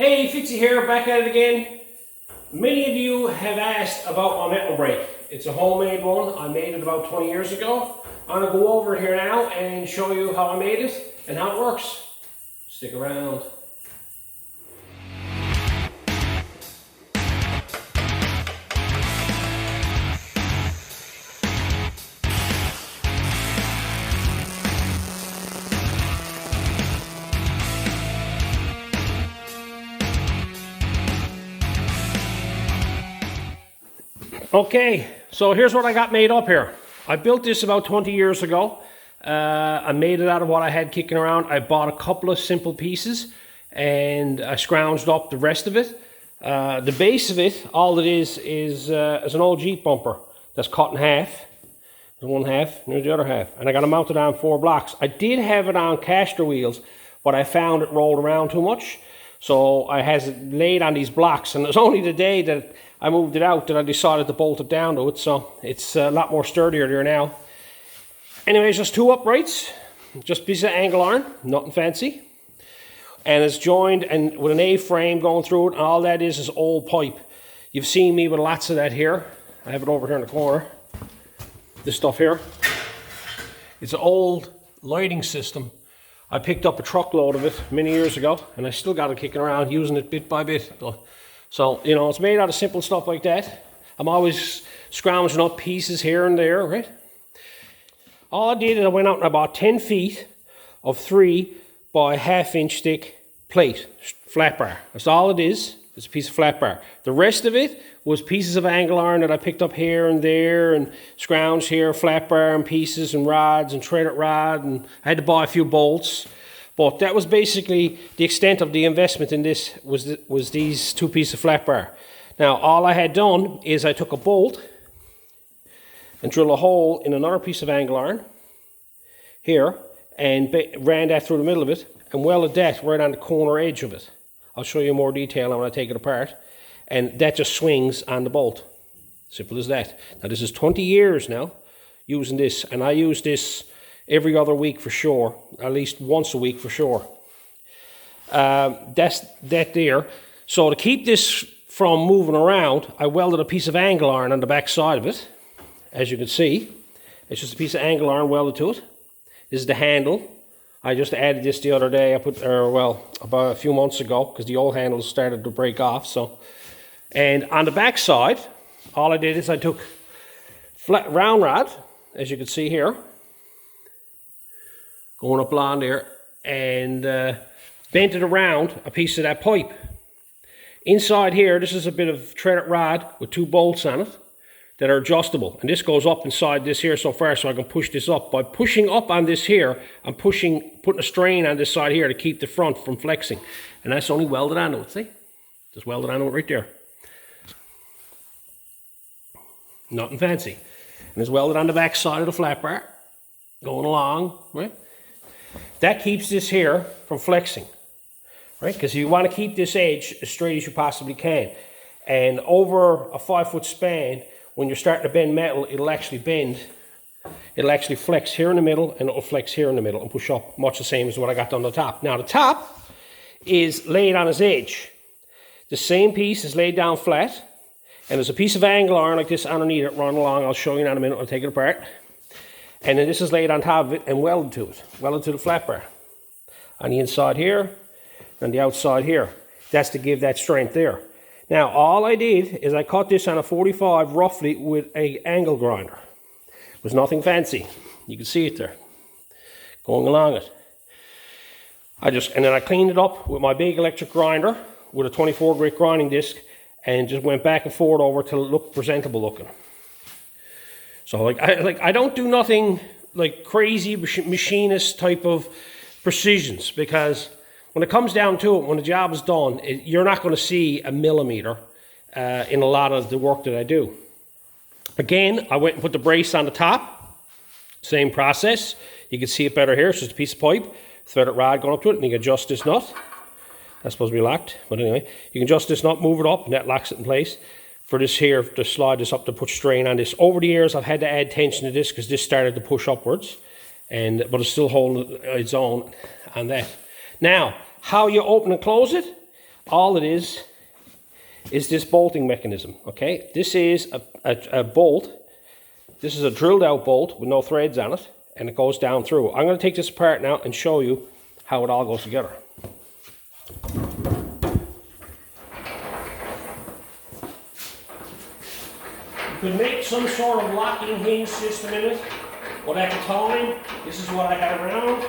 Hey, Fitzy here, back at it again. Many of you have asked about my metal brake. It's a homemade one. I made it about 20 years ago. I'm going to go over it here now and show you how I made it and how it works. Stick around. Okay, so here's what I got made up here. I built this about 20 years ago. I made it out of what I had kicking around. I bought a couple of simple pieces and I scrounged up the rest of it. The base of it, all it is an old Jeep bumper that's cut in half. There's one half, and there's the other half. And I got it mounted on 4 blocks. I did have it on caster wheels, but I found it rolled around too much. So I has it laid on these blocks, and it was only the day that I moved it out that I decided to bolt it down to it, so it's a lot more sturdier there now. Anyways, just 2 uprights, just a piece of angle iron, nothing fancy. And it's joined and with an A-frame going through it, and all that is old pipe. You've seen me with lots of that here. I have it over here in the corner. This stuff here. It's an old lighting system. I picked up a truckload of it many years ago, and I still got it kicking around, using it bit by bit. So, you know, it's made out of simple stuff like that. I'm always scrounging up pieces here and there, right? All I did is I went out and I bought 10 feet of 3 by 1/2 inch thick plate, flat bar. That's all it is. It's a piece of flat bar. The rest of it was pieces of angle iron that I picked up here and there and scrounged here, flat bar and pieces and rods and threaded rod, and I had to buy a few bolts. But that was basically the extent of the investment in this, was these 2 pieces of flat bar. Now, all I had done is I took a bolt and drilled a hole in another piece of angle iron here and ran that through the middle of it and welded that right on the corner edge of it. I'll show you more detail when I take it apart. And that just swings on the bolt. Simple as that. Now, this is 20 years now using this, and I use this every other week for sure, at least once a week for sure. That's that there. So to keep this from moving around, I welded a piece of angle iron on the back side of it. As you can see, it's just a piece of angle iron welded to it. This is the handle. I just added this the other day. I put, well, about a few months ago, because the old handles started to break off. So, and on the back side, all I did is I took flat round rod, as you can see here, going up along there, and bent it around a piece of that pipe. Inside here, this is a bit of threaded rod with 2 bolts on it that are adjustable. And this goes up inside this here so far, so I can push this up. By pushing up on this here, I'm putting a strain on this side here to keep the front from flexing. And that's only welded onto it, see? Just welded onto it right there. Nothing fancy. And it's welded on the back side of the flat bar, going along, right? That keeps this here from flexing, right? Because you want to keep this edge as straight as you possibly can. And over a 5-foot span, when you're starting to bend metal, it'll actually bend. It'll actually flex here in the middle, and it'll flex here in the middle and push up, much the same as what I got on the top. Now, the top is laid on its edge. The same piece is laid down flat, and there's a piece of angle iron like this underneath it running along. I'll show you in a minute. I'll take it apart. And then this is laid on top of it and welded to it, welded to the flat bar. On the inside here, and the outside here. That's to give that strength there. Now, all I did is I cut this on a 45 roughly with an angle grinder. It was nothing fancy. You can see it there, going along it. And then I cleaned it up with my big electric grinder with a 24 grit grinding disc, and just went back and forth over till it looked presentable looking. So I don't do nothing like crazy machinist type of precisions, because when it comes down to it, when the job is done, you're not going to see a millimeter in a lot of the work that I do. Again, I went and put the brace on the top. Same process. You can see it better here. It's just a piece of pipe, threaded rod going up to it, and you can adjust this nut. That's supposed to be locked, but anyway, you can adjust this nut, move it up, and that locks it in place. For this here, to slide this up to put strain on this. Over the years, I've had to add tension to this because this started to push upwards, but it's still holding its own on that. Now, how you open and close it, all it is this bolting mechanism, okay? This is a bolt. This is a drilled out bolt with no threads on it, and it goes down through. I'm going to take this apart now and show you how it all goes together. You could make some sort of locking hinge system in it, but at the time, this is what I had around,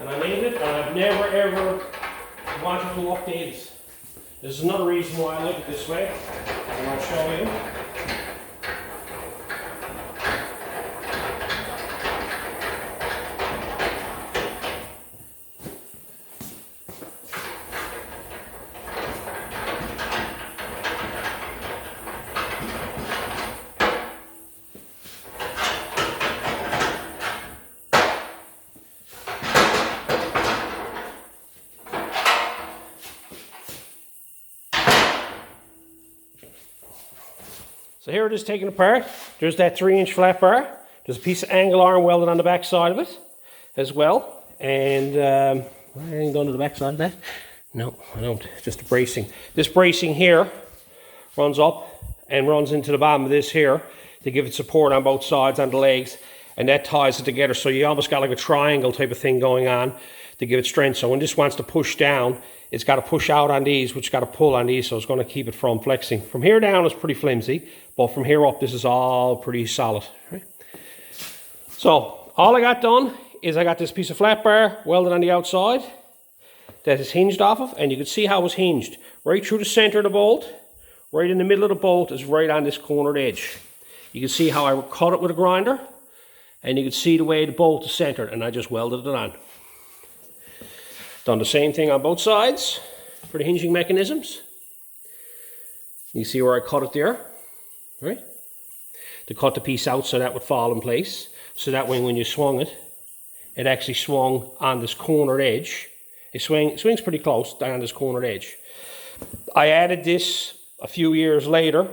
and I made it, and I've never ever wanted to update it. There's another reason why I like it this way, and I'll show you. So here it is taken apart. There's that 3-inch flat bar. There's a piece of angle iron welded on the back side of it as well. And anything done to the back side of that? No, I don't. Just the bracing. This bracing here runs up and runs into the bottom of this here to give it support on both sides, on the legs, and that ties it together. So you almost got like a triangle type of thing going on to give it strength. So when this wants to push down, it's got to push out on these, which got to pull on these, so it's going to keep it from flexing. From here down it's pretty flimsy, but from here up this is all pretty solid. Right? So all I got done is I got this piece of flat bar welded on the outside that is hinged off of, and you can see how it's hinged. Right through the center of the bolt, right in the middle of the bolt is right on this cornered edge. You can see how I cut it with a grinder, and you can see the way the bolt is centered, and I just welded it on. Done the same thing on both sides for the hinging mechanisms. You see where I cut it there, right? To cut the piece out so that would fall in place. So that way when you swung it, it actually swung on this cornered edge. It swings pretty close down on this cornered edge. I added this a few years later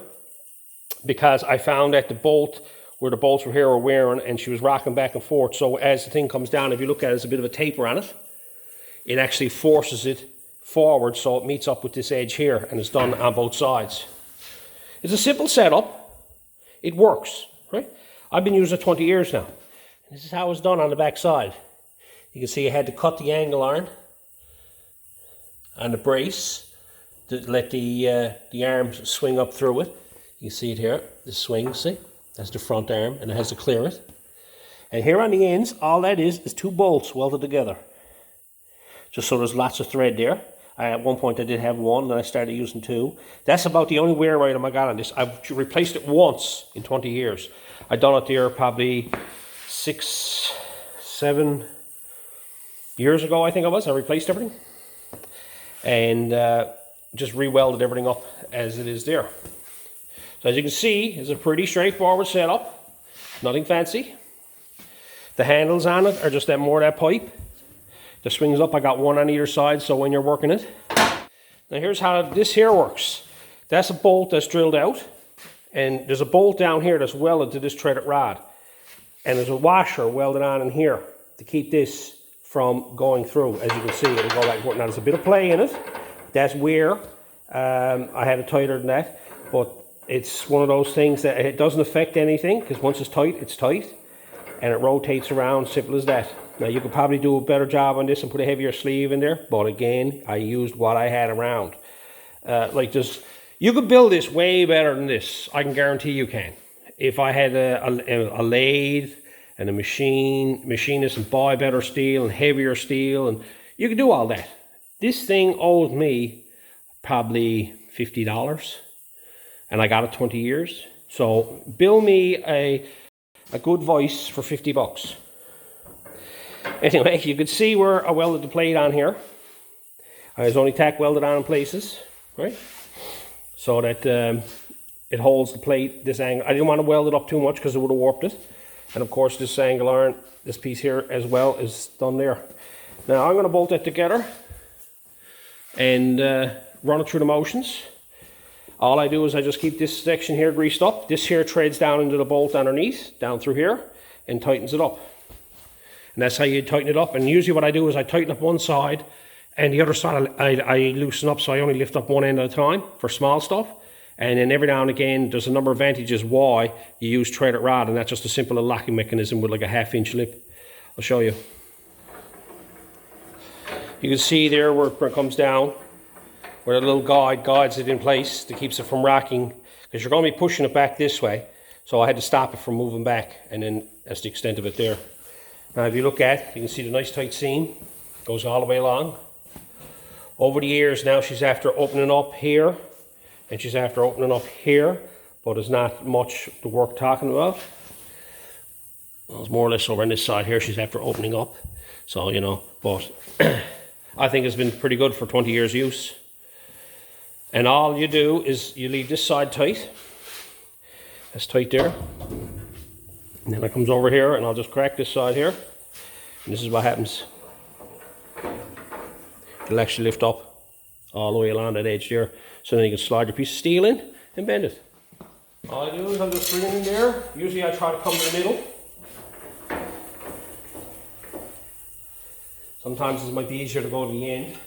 because I found that the bolt, where the bolts were here, were wearing, and she was rocking back and forth. So as the thing comes down, if you look at it, there's a bit of a taper on it. It actually forces it forward so it meets up with this edge here, and it's done on both sides. It's a simple setup. It works, right? I've been using it 20 years now. This is how it's done on the back side. You can see I had to cut the angle iron on the brace to let the arms swing up through it. You can see it here, the swing, see? That's the front arm, and it has to clear it. And here on the ends, all that is 2 bolts welded together. Just so there's lots of thread there. At one point I did have 1, then I started using 2. That's about the only wear item I got on this. I've replaced it once in 20 years. I've done it there probably 6, 7 years ago, I think it was. I replaced everything. And just re-welded everything up as it is there. So as you can see, it's a pretty straightforward setup. Nothing fancy. The handles on it are just that pipe. The swings up, I got 1 on either side, so when you're working it. Now here's how this here works. That's a bolt that's drilled out, and there's a bolt down here that's welded to this threaded rod. And there's a washer welded on in here to keep this from going through. As you can see, it'll go like, now there's a bit of play in it. That's where I had it tighter than that, but it's one of those things that it doesn't affect anything, because once it's tight, and it rotates around, simple as that. Now you could probably do a better job on this and put a heavier sleeve in there, but again, I used what I had around. Like this, you could build this way better than this. I can guarantee you can. If I had a lathe and a machinist and buy better steel and heavier steel, and you could do all that. This thing owes me probably $50, and I got it 20 years. So build me a good voice for 50 bucks. Anyway, you can see where I welded the plate on here. I was only tack welded on in places, right? So that it holds the plate, this angle. I didn't want to weld it up too much because it would have warped it. And of course this angle iron, this piece here as well, is done there. Now I'm going to bolt that together and run it through the motions. All I do is I just keep this section here greased up. This here threads down into the bolt underneath, down through here, and tightens it up. And that's how you tighten it up. And usually what I do is I tighten up one side, And the other side I loosen up, so I only lift up one end at a time for small stuff. And then every now and again, there's a number of advantages why you use threaded rod, and that's just a simple locking mechanism with like a 1/2 inch lip. I'll show you. You can see there where it comes down, where the little guide guides it in place that keeps it from rocking, because you're going to be pushing it back this way. So I had to stop it from moving back, and then that's the extent of it there. Now if you look at, you can see the nice tight seam goes all the way along. Over the years now she's after opening up here, and she's after opening up here, but there's not much the work talking about. Well, it's more or less over on this side here she's after opening up. So, you know, but I think it's been pretty good for 20 years use. And all you do is you leave this side tight. That's tight there. And then it comes over here, and I'll just crack this side here. And this is what happens. It'll actually lift up all the way along that edge there. So then you can slide your piece of steel in and bend it. All I do is I'll just bring it in there. Usually I try to come to the middle. Sometimes it might be easier to go to the end.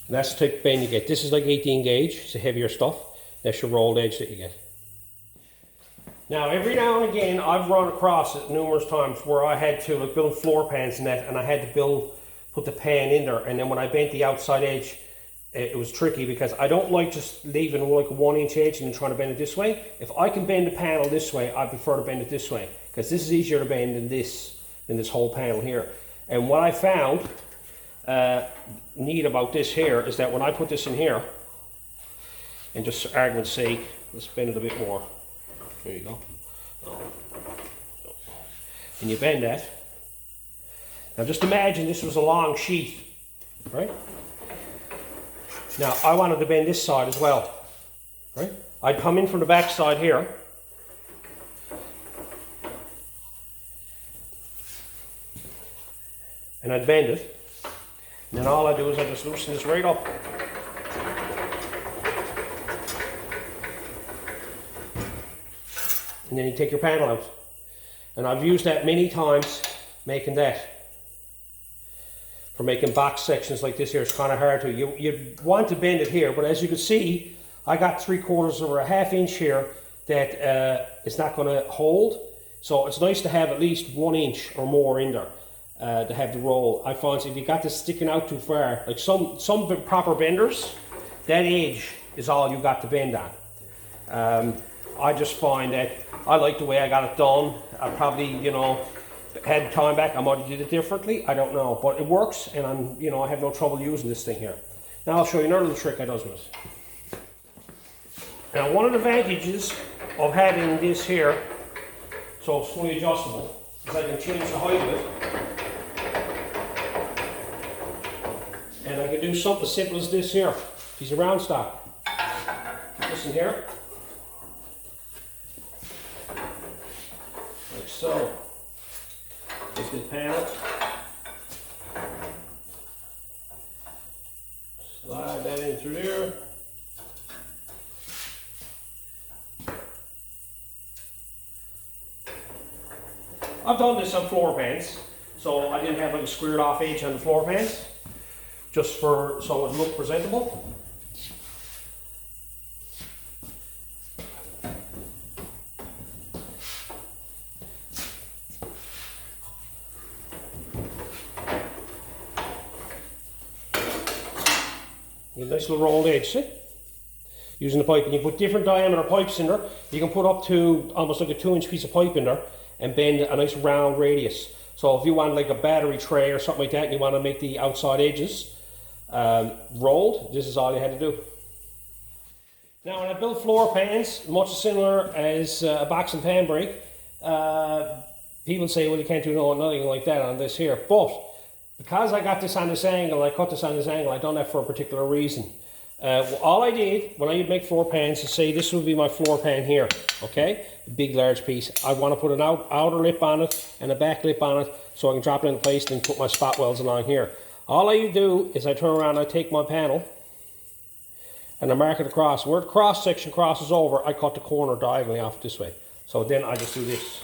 And that's the type of bend you get. This is like 18 gauge, it's the heavier stuff. That's your rolled edge that you get. Now every now and again I've run across it numerous times where I had to like build floor pans and that, and I had to put the pan in there, and then when I bent the outside edge, it was tricky because I don't like just leaving like a 1 inch edge and then trying to bend it this way. If I can bend the panel this way, I prefer to bend it this way, because this is easier to bend than this whole panel here. And what I found neat about this here is that when I put this in here, and just for argument's sake, let's bend it a bit more. There you go. And you bend that. Now just imagine this was a long sheet, right? Now I wanted to bend this side as well, right? I'd come in from the back side here, and I'd bend it, and then all I do is I just loosen this right up. And then you take your panel out. And I've used that many times making that. For making box sections like this here, it's kind of hard to. You want to bend it here, but as you can see, I got 3/4 or a 1/2 inch here that it's not going to hold. So it's nice to have at least 1 inch or more in there to have the roll. I find if you got this sticking out too far, like some proper benders, that edge is all you got to bend on. I just find that I like the way I got it done. I probably, you know, had time back, I might have did it differently. I don't know, but it works, and I have no trouble using this thing here. Now I'll show you another little trick I does with it. Now one of the advantages of having this here, so it's fully adjustable, is I can change the height of it, and I can do something as simple as this here, piece of round stock. Put this in here. Like so. Take this panel, slide that in through there. I've done this on floor pans, so I didn't have like a squared off edge on the floor pans, just so it would look presentable. Nice little rolled edge, see? Using the pipe, and you put different diameter pipes in there. You can put up to almost like a 2-inch piece of pipe in there and bend a nice round radius. So if you want like a battery tray or something like that, and you want to make the outside edges rolled, this is all you had to do. Now when I build floor pans, much similar as a box and pan brake, people say, well, you can't do nothing like that on this here, but because I got this on this angle, I cut this on this angle, I done that for a particular reason. All I did when I make floor pans is say this would be my floor pan here, okay? A big large piece. I want to put an outer lip on it and a back lip on it so I can drop it in place and put my spot welds along here. All I do is I turn around, I take my panel and I mark it across. Where the cross section crosses over, I cut the corner diagonally off this way. So then I just do this.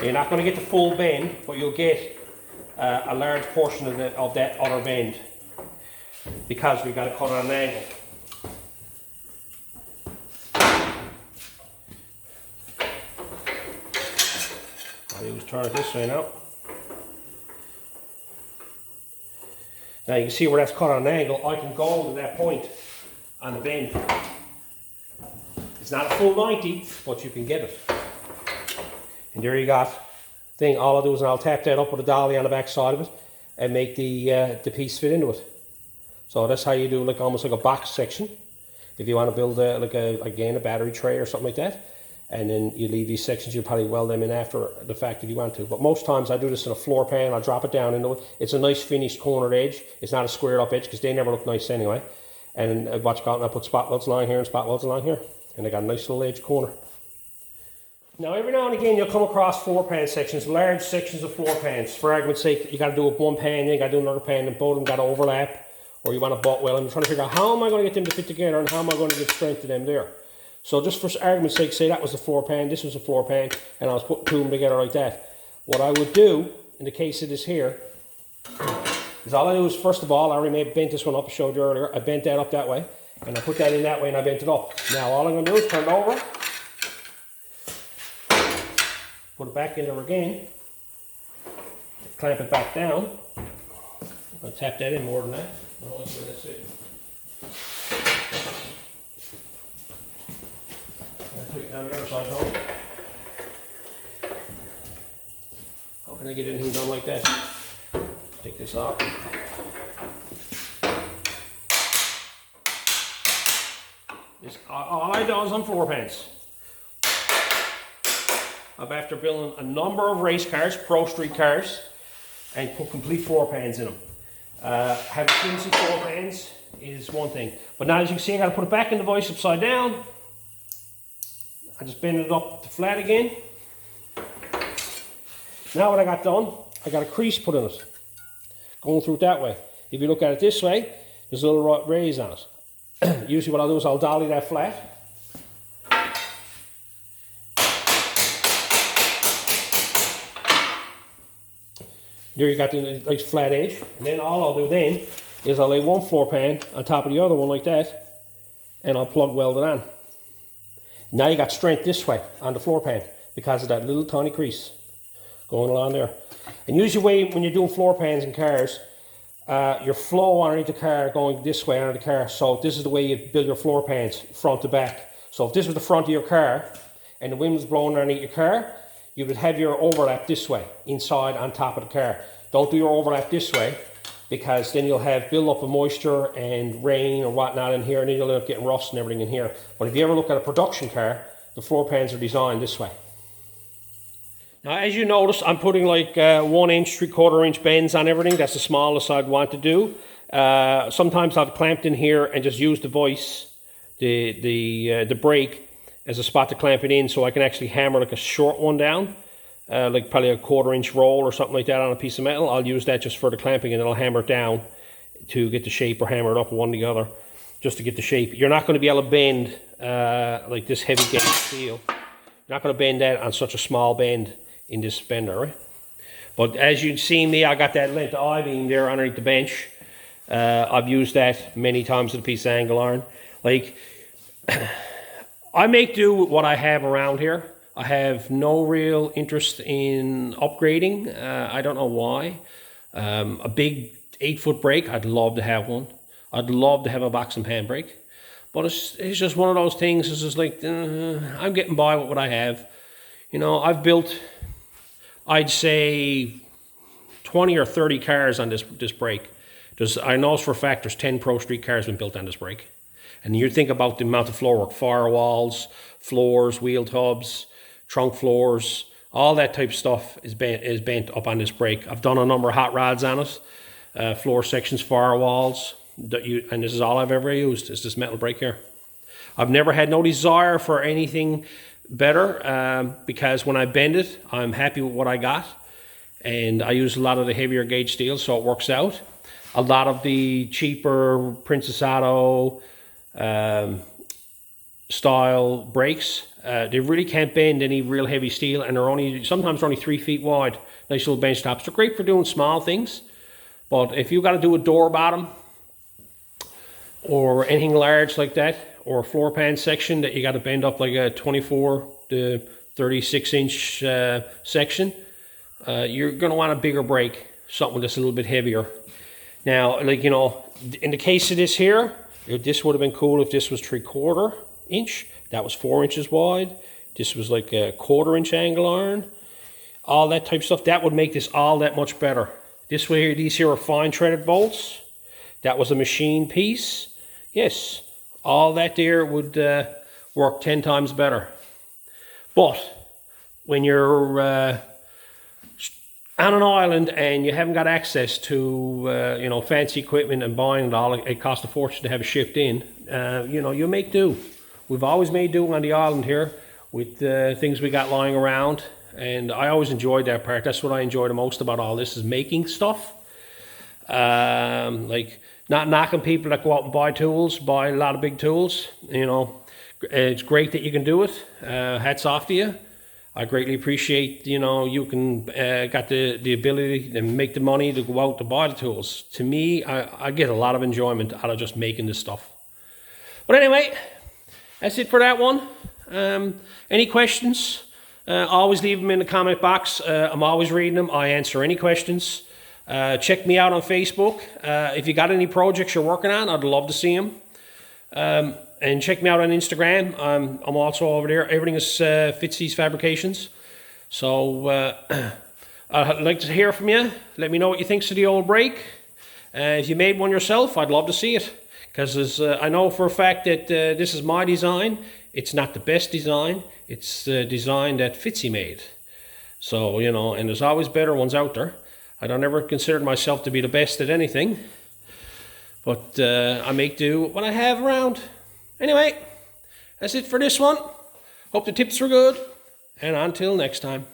You're not going to get the full bend, but you'll get a large portion of that other bend because we've got to cut it on an angle. I'll just turn it this way now. Now you can see where that's cut on an angle. I can go to that point on the bend. It's not a full 90, but you can get it. And there you got thing. All I'll do is I'll tap that up with a dolly on the back side of it and make the piece fit into it. So that's how you do like almost like a box section. If you want to build again a battery tray or something like that, and then you leave these sections, you'll probably weld them in after the fact if you want to. But most times I do this in a floor pan. I'll drop it down into it. It's a nice finished cornered edge. It's not a squared up edge because they never look nice anyway. And what you got, and I put spot welds along here and spot welds along here, and I got a nice little edge corner. Now every now and again you'll come across floor pan sections, large sections of floor pans. For argument's sake, you got to do it one pan, then you got to do another pan, and both of them got to overlap, or you want to butt weld. I'm trying to figure out how am I going to get them to fit together and how am I going to give strength to them there. So just for argument's sake, say that was the floor pan, this was the floor pan, and I was putting two of them together like that. What I would do in the case of this here is all I do is, first of all, I already bent this one up, I showed you earlier. I bent that up that way, and I put that in that way, and I bent it up. Now all I'm going to do is turn it over, put it back in there again, clamp it back down. I'm going to tap that in more than that. That's it. Put it down the other side home. How can I get anything done like that? Take this off. All I do is on floor pans. I'm after building a number of race cars, pro street cars, and put complete floor pans in them. Having flimsy floor pans is one thing. But now as you can see, I got to put it back in the vise upside down. I just bend it up to flat again. Now what I got done, I got a crease put in it, going through it that way. If you look at it this way, there's a little raise on it. Usually what I'll do is I'll dolly that flat. There you got the nice flat edge. And then all I'll do then is I'll lay one floor pan on top of the other one like that, and I'll plug weld it on. Now you got strength this way on the floor pan because of that little tiny crease going along there. And usually when you're doing floor pans in cars, your flow underneath the car going this way under the car. So this is the way you build your floor pans, front to back. So if this was the front of your car and the wind was blowing underneath your car, you would have your overlap this way, inside on top of the car. Don't do your overlap this way, because then you'll have build up of moisture and rain or whatnot in here, and then you'll end up getting rust and everything in here. But if you ever look at a production car, the floor pans are designed this way. Now as you notice, I'm putting like 1 inch, 3/4 inch bends on everything. That's the smallest I'd want to do. Sometimes I've clamped in here and just used the vise, the brake, as a spot to clamp it in, so I can actually hammer like a short one down, like probably a 1/4 inch roll or something like that on a piece of metal. I'll use that just for the clamping, and then I'll hammer it down to get the shape, or hammer it up one or the other just to get the shape. You're not going to be able to bend like this heavy gauge steel. You're not going to bend that on such a small bend in this bender, right? But as you've seen me, I got that length of I-beam there underneath the bench. I've used that many times with a piece of angle iron. Like, I make do with what I have around here. I have no real interest in upgrading. I don't know why. A big 8-foot brake, I'd love to have one. I'd love to have a box and pan brake. But it's just one of those things. It's just like, I'm getting by with what I have. You know, I've built, I'd say, 20 or 30 cars on this brake. I know for a fact there's 10 Pro Street cars been built on this brake. And you think about the amount of floor work, firewalls, floors, wheel tubs, trunk floors, all that type of stuff is bent up on this brake. I've done a number of hot rods on it, floor sections, firewalls, and this is all I've ever used, is this metal brake here. I've never had no desire for anything better, because when I bend it, I'm happy with what I got. And I use a lot of the heavier gauge steel, so it works out. a lot of the cheaper Princess Auto style brakes, they really can't bend any real heavy steel, and sometimes they're only 3 feet wide. Nice little bench tops. They're great for doing small things, but if you got to do a door bottom or anything large like that, or a floor pan section that you got to bend up like a 24 to 36 inch section, you're going to want a bigger brake, something that's a little bit heavier. Now, like, you know, in the case of this here, this would have been cool if this was 3/4 inch. That was 4 inches wide. This was like a 1/4 inch angle iron. All that type of stuff. That would make this all that much better. This way here, these here are fine threaded bolts. That was a machine piece. Yes, all that there would work 10 times better. But when you're on an island and you haven't got access to you know, fancy equipment and buying it all, it costs a fortune to have it shipped in. You know, you make do. We've always made do on the island here with things we got lying around, and I always enjoyed that part. That's what I enjoy the most about all this, is making stuff. Like, not knocking people that go out and buy tools, buy a lot of big tools. You know, it's great that you can do it. Hats off to you. I greatly appreciate, you know, you can got the ability to make the money to go out to buy the tools. To me, I get a lot of enjoyment out of just making this stuff. But anyway, that's it for that one. Any questions? Always leave them in the comment box. I'm always reading them. I answer any questions. Check me out on Facebook. If you got any projects you're working on, I'd love to see them. And check me out on Instagram. I'm also over there. Everything is Fitzy's Fabrications. So I'd like to hear from you. Let me know what you think of the old brake. If you made one yourself, I'd love to see it. Because I know for a fact that this is my design. It's not the best design. It's the design that Fitzy made. So, you know, and there's always better ones out there. I don't ever consider myself to be the best at anything. But I make do with what I have around. Anyway, that's it for this one. Hope the tips were good. And until next time.